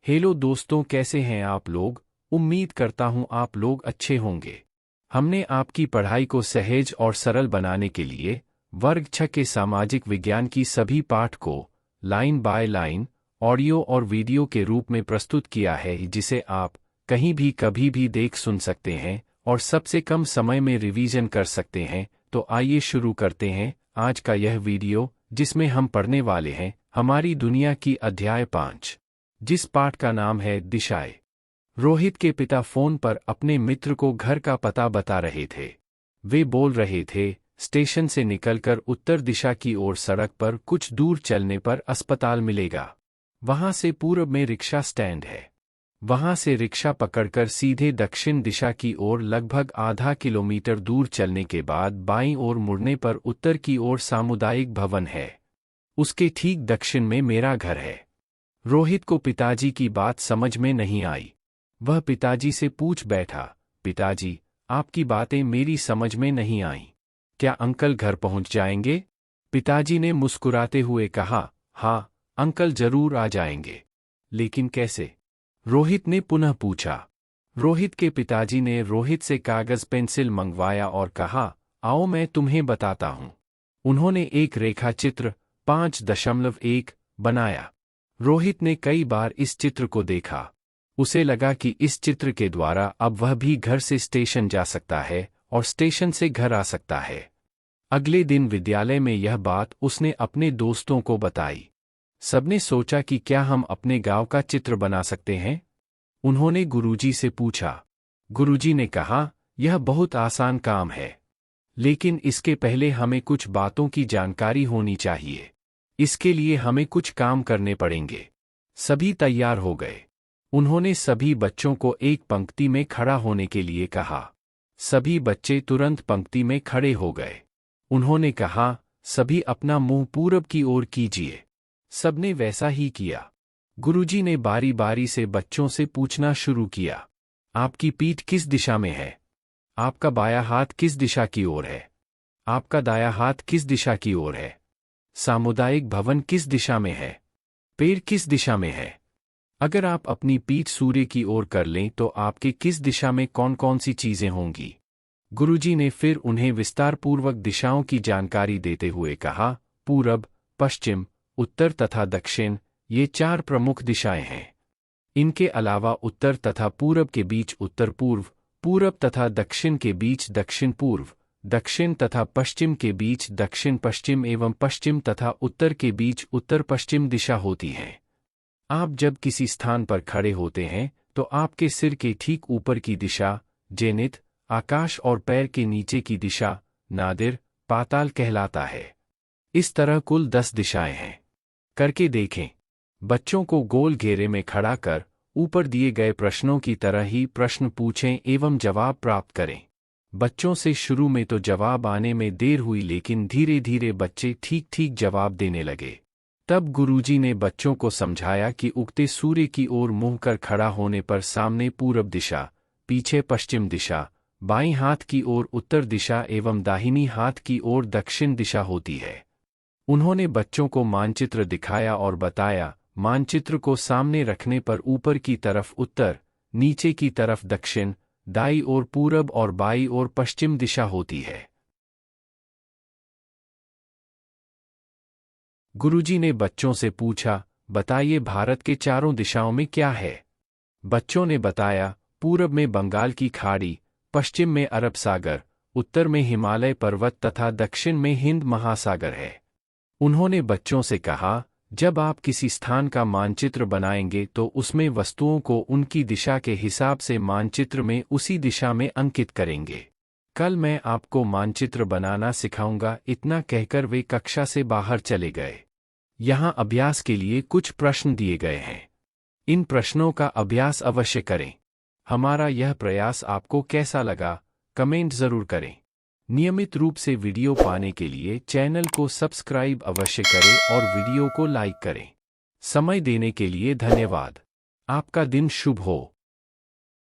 Hello दोस्तों, कैसे हैं आप लोग। उम्मीद करता हूं आप लोग अच्छे होंगे। हमने आपकी पढ़ाई को सहज और सरल बनाने के लिए वर्ग 6 के सामाजिक विज्ञान की सभी पाठ को लाइन बाय लाइन ऑडियो और वीडियो के रूप में प्रस्तुत किया है, जिसे आप कहीं भी कभी भी देख सुन सकते हैं और सबसे कम समय में रिवीजन कर सकते हैं। तो आइए शुरू करते हैं आज का यह वीडियो, जिसमें हम पढ़ने वाले हैं हमारी दुनिया की अध्याय 5, जिस पाठ का नाम है दिशाएं। रोहित के पिता फोन पर अपने मित्र को घर का पता बता रहे थे। वे बोल रहे थे, स्टेशन से निकलकर उत्तर दिशा की ओर सड़क पर कुछ दूर चलने पर अस्पताल मिलेगा। वहां से पूर्व में रिक्शा स्टैंड है। वहां से रिक्शा पकड़कर सीधे दक्षिण दिशा की ओर लगभग आधा किलोमीटर दूर चलने के बाद बाईं ओर मुड़ने पर उत्तर की ओर सामुदायिक भवन है। उसके ठीक दक्षिण में मेरा घर है। रोहित को पिताजी की बात समझ में नहीं आई। वह पिताजी से पूछ बैठा, पिताजी, आपकी बातें मेरी समझ में नहीं आईं। क्या अंकल घर पहुंच जाएंगे? पिताजी ने मुस्कुराते हुए कहा, हाँ, अंकल जरूर आ जाएंगे। लेकिन कैसे? रोहित ने पुनः पूछा। रोहित के पिताजी ने रोहित से कागज पेंसिल मंगवाया और कहा, आओ मैं तुम्हें बताता हूं। उन्होंने एक रेखा चित्र 5.1 बनाया। रोहित ने कई बार इस चित्र को देखा। उसे लगा कि इस चित्र के द्वारा अब वह भी घर से स्टेशन जा सकता है और स्टेशन से घर आ सकता है। अगले दिन विद्यालय में यह बात उसने अपने दोस्तों को बताई। सबने सोचा कि क्या हम अपने गांव का चित्र बना सकते हैं? उन्होंने गुरुजी से पूछा। गुरुजी ने कहा, यह बहुत आसान काम है, लेकिन इसके पहले हमें कुछ बातों की जानकारी होनी चाहिए। इसके लिए हमें कुछ काम करने पड़ेंगे। सभी तैयार हो गए। उन्होंने सभी बच्चों को एक पंक्ति में खड़ा होने के लिए कहा। सभी बच्चे तुरंत पंक्ति में खड़े हो गए। उन्होंने कहा, सभी अपना मुंह पूरब की ओर कीजिए। सबने वैसा ही किया। गुरुजी ने बारी बारी से बच्चों से पूछना शुरू किया, आपकी पीठ किस दिशा में है? आपका बायां हाथ किस दिशा की ओर है? आपका दायां हाथ किस दिशा की ओर है? सामुदायिक भवन किस दिशा में है? पेड़ किस दिशा में है? अगर आप अपनी पीठ सूर्य की ओर कर लें तो आपके किस दिशा में कौन कौन सी चीजें होंगी? गुरुजी ने फिर उन्हें विस्तारपूर्वक दिशाओं की जानकारी देते हुए कहा, पूरब, पश्चिम, उत्तर तथा दक्षिण, ये 4 प्रमुख दिशाएं हैं। इनके अलावा उत्तर तथा पूरब के बीच उत्तर पूर्व, पूरब तथा दक्षिण के बीच दक्षिण पूर्व, दक्षिण तथा पश्चिम के बीच दक्षिण पश्चिम एवं पश्चिम तथा उत्तर के बीच उत्तर पश्चिम दिशा होती हैं। आप जब किसी स्थान पर खड़े होते हैं तो आपके सिर के ठीक ऊपर की दिशा जेनिथ, आकाश और पैर के नीचे की दिशा नादिर, पाताल कहलाता है। इस तरह कुल 10 दिशाएं हैं। करके देखें। बच्चों को गोल घेरे में खड़ा कर ऊपर दिए गए प्रश्नों की तरह ही प्रश्न पूछें एवं जवाब प्राप्त करें। बच्चों से शुरू में तो जवाब आने में देर हुई, लेकिन धीरे धीरे बच्चे ठीक ठीक जवाब देने लगे। तब गुरुजी ने बच्चों को समझाया कि उगते सूर्य की ओर मुंह कर खड़ा होने पर सामने पूरब दिशा, पीछे पश्चिम दिशा, बाईं हाथ की ओर उत्तर दिशा एवं दाहिनी हाथ की ओर दक्षिण दिशा होती है। उन्होंने बच्चों को मानचित्र दिखाया और बताया, मानचित्र को सामने रखने पर ऊपर की तरफ उत्तर, नीचे की तरफ दक्षिण, दाईं ओर पूरब और बाईं ओर पश्चिम दिशा होती है। गुरुजी ने बच्चों से पूछा, बताइए भारत के चारों दिशाओं में क्या है? बच्चों ने बताया, पूरब में बंगाल की खाड़ी, पश्चिम में अरब सागर, उत्तर में हिमालय पर्वत तथा दक्षिण में हिंद महासागर है। उन्होंने बच्चों से कहा, जब आप किसी स्थान का मानचित्र बनाएंगे तो उसमें वस्तुओं को उनकी दिशा के हिसाब से मानचित्र में उसी दिशा में अंकित करेंगे। कल मैं आपको मानचित्र बनाना सिखाऊंगा। इतना कहकर वे कक्षा से बाहर चले गए। यहाँ अभ्यास के लिए कुछ प्रश्न दिए गए हैं। इन प्रश्नों का अभ्यास अवश्य करें। हमारा यह प्रयास आपको कैसा लगा, कमेंट जरूर करें। नियमित रूप से वीडियो पाने के लिए चैनल को सब्सक्राइब अवश्य करें और वीडियो को लाइक करें। समय देने के लिए धन्यवाद। आपका दिन शुभ हो।